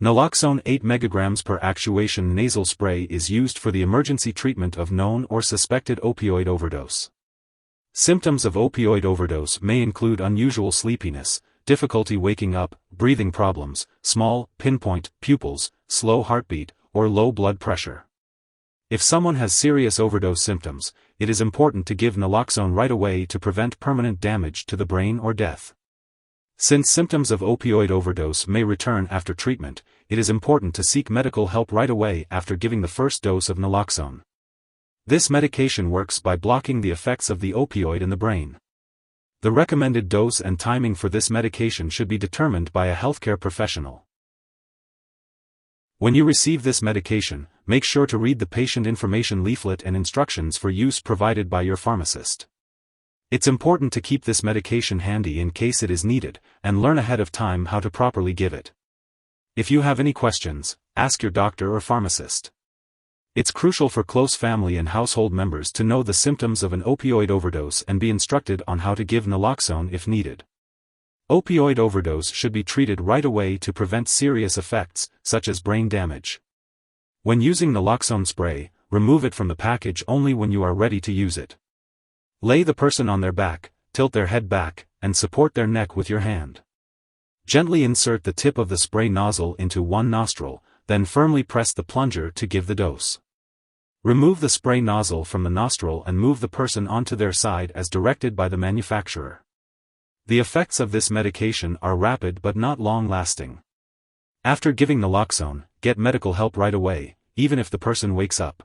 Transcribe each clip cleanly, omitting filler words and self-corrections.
Naloxone 8 mg per actuation nasal spray is used for the emergency treatment of known or suspected opioid overdose. Symptoms of opioid overdose may include unusual sleepiness, difficulty waking up, breathing problems, small, pinpoint, pupils, slow heartbeat, or low blood pressure. If someone has serious overdose symptoms, it is important to give naloxone right away to prevent permanent damage to the brain or death. Since symptoms of opioid overdose may return after treatment, it is important to seek medical help right away after giving the first dose of naloxone. This medication works by blocking the effects of the opioid in the brain. The recommended dose and timing for this medication should be determined by a healthcare professional. When you receive this medication, make sure to read the patient information leaflet and instructions for use provided by your pharmacist. It's important to keep this medication handy in case it is needed, and learn ahead of time how to properly give it. If you have any questions, ask your doctor or pharmacist. It's crucial for close family and household members to know the symptoms of an opioid overdose and be instructed on how to give naloxone if needed. Opioid overdose should be treated right away to prevent serious effects, such as brain damage. When using naloxone spray, remove it from the package only when you are ready to use it. Lay the person on their back, tilt their head back, and support their neck with your hand. Gently insert the tip of the spray nozzle into one nostril, then firmly press the plunger to give the dose. Remove the spray nozzle from the nostril and move the person onto their side as directed by the manufacturer. The effects of this medication are rapid but not long-lasting. After giving naloxone, get medical help right away, even if the person wakes up.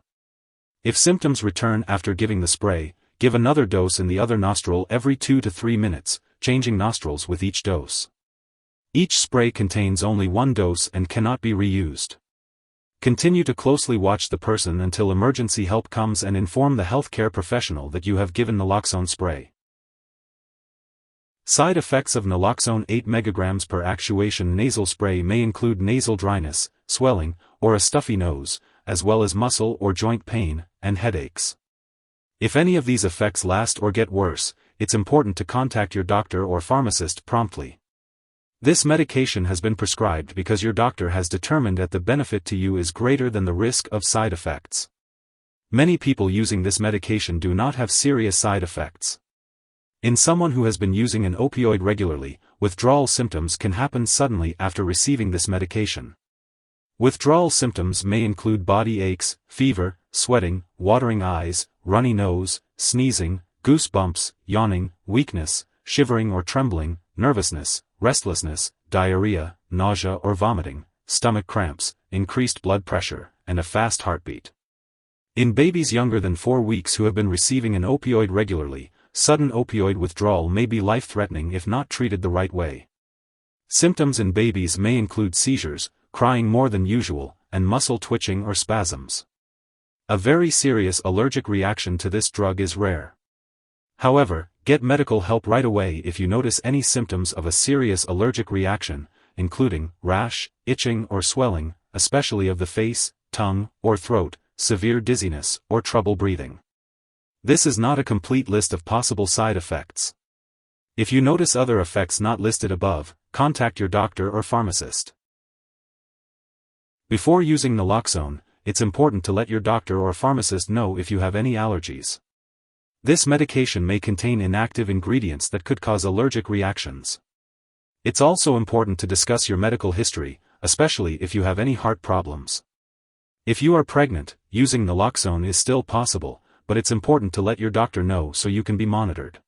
If symptoms return after giving the spray, give another dose in the other nostril every 2 to 3 minutes, changing nostrils with each dose. Each spray contains only one dose and cannot be reused. Continue to closely watch the person until emergency help comes and inform the healthcare professional that you have given naloxone spray. Side effects of naloxone 8 mg per actuation nasal spray may include nasal dryness, swelling, or a stuffy nose, as well as muscle or joint pain, and headaches. If any of these effects last or get worse, it's important to contact your doctor or pharmacist promptly. This medication has been prescribed because your doctor has determined that the benefit to you is greater than the risk of side effects. Many people using this medication do not have serious side effects. In someone who has been using an opioid regularly, withdrawal symptoms can happen suddenly after receiving this medication. Withdrawal symptoms may include body aches, fever, sweating, watering eyes, runny nose, sneezing, goosebumps, yawning, weakness, shivering or trembling, nervousness, restlessness, diarrhea, nausea or vomiting, stomach cramps, increased blood pressure, and a fast heartbeat. In babies younger than 4 weeks who have been receiving an opioid regularly, sudden opioid withdrawal may be life-threatening if not treated the right way. Symptoms in babies may include seizures, crying more than usual, and muscle twitching or spasms. A very serious allergic reaction to this drug is rare. However, get medical help right away if you notice any symptoms of a serious allergic reaction, including rash, itching or swelling, especially of the face, tongue, or throat, severe dizziness, or trouble breathing. This is not a complete list of possible side effects. If you notice other effects not listed above, contact your doctor or pharmacist. Before using naloxone, it's important to let your doctor or pharmacist know if you have any allergies. This medication may contain inactive ingredients that could cause allergic reactions. It's also important to discuss your medical history, especially if you have any heart problems. If you are pregnant, using naloxone is still possible, but it's important to let your doctor know so you can be monitored.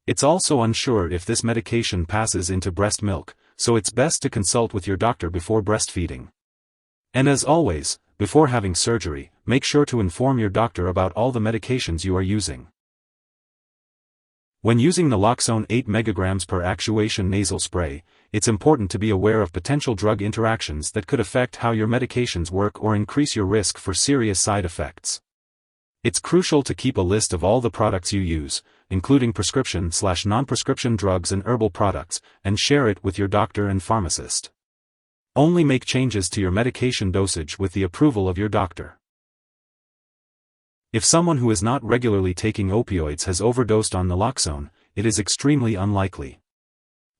It's also unsure if this medication passes into breast milk, so it's best to consult with your doctor before breastfeeding. And as always, before having surgery, make sure to inform your doctor about all the medications you are using. When using naloxone 8 mg per actuation nasal spray, it's important to be aware of potential drug interactions that could affect how your medications work or increase your risk for serious side effects. It's crucial to keep a list of all the products you use, including prescription/non-prescription drugs and herbal products, and share it with your doctor and pharmacist. Only make changes to your medication dosage with the approval of your doctor. If someone who is not regularly taking opioids has overdosed on naloxone, it is extremely unlikely.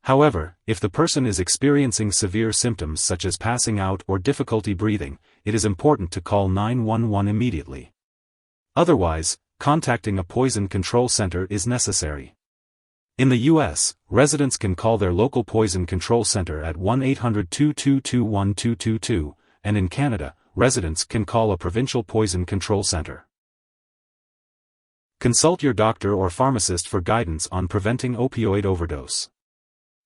However, if the person is experiencing severe symptoms such as passing out or difficulty breathing, it is important to call 911 immediately. Otherwise, contacting a poison control center is necessary. In the U.S., residents can call their local poison control center at 1-800-222-1222, and in Canada, residents can call a provincial poison control center. Consult your doctor or pharmacist for guidance on preventing opioid overdose.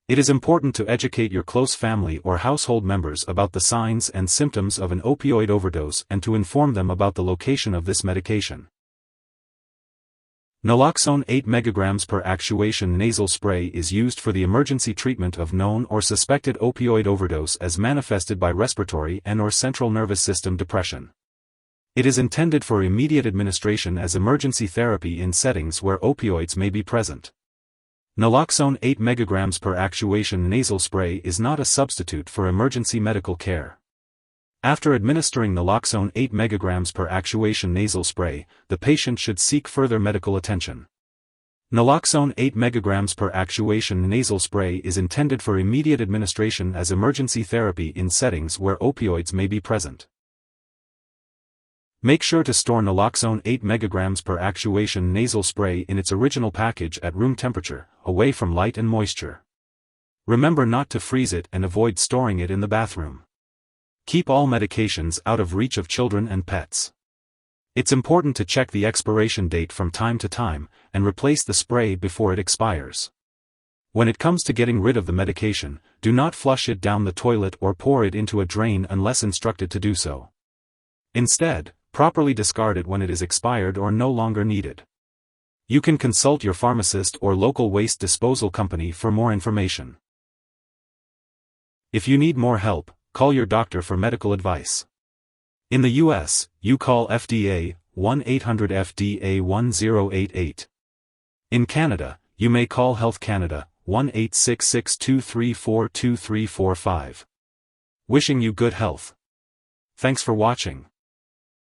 It is important to educate your close family or household members about the signs and symptoms of an opioid overdose and to inform them about the location of this medication. Naloxone 8 mg per actuation nasal spray is used for the emergency treatment of known or suspected opioid overdose as manifested by respiratory and/or central nervous system depression. It is intended for immediate administration as emergency therapy in settings where opioids may be present. Naloxone 8 mg per actuation nasal spray is not a substitute for emergency medical care. After administering naloxone 8 mg per actuation nasal spray, the patient should seek further medical attention. Naloxone 8 mg per actuation nasal spray is intended for immediate administration as emergency therapy in settings where opioids may be present. Make sure to store naloxone 8 mg per actuation nasal spray in its original package at room temperature, away from light and moisture. Remember not to freeze it and avoid storing it in the bathroom. Keep all medications out of reach of children and pets. It's important to check the expiration date from time to time, and replace the spray before it expires. When it comes to getting rid of the medication, do not flush it down the toilet or pour it into a drain unless instructed to do so. Instead, properly discard it when it is expired or no longer needed. You can consult your pharmacist or local waste disposal company for more information. If you need more help, call your doctor for medical advice. In the U.S., you call FDA, 1-800-FDA-1088. In Canada, you may call Health Canada, 1-866-234-2345. Wishing you good health. Thanks for watching.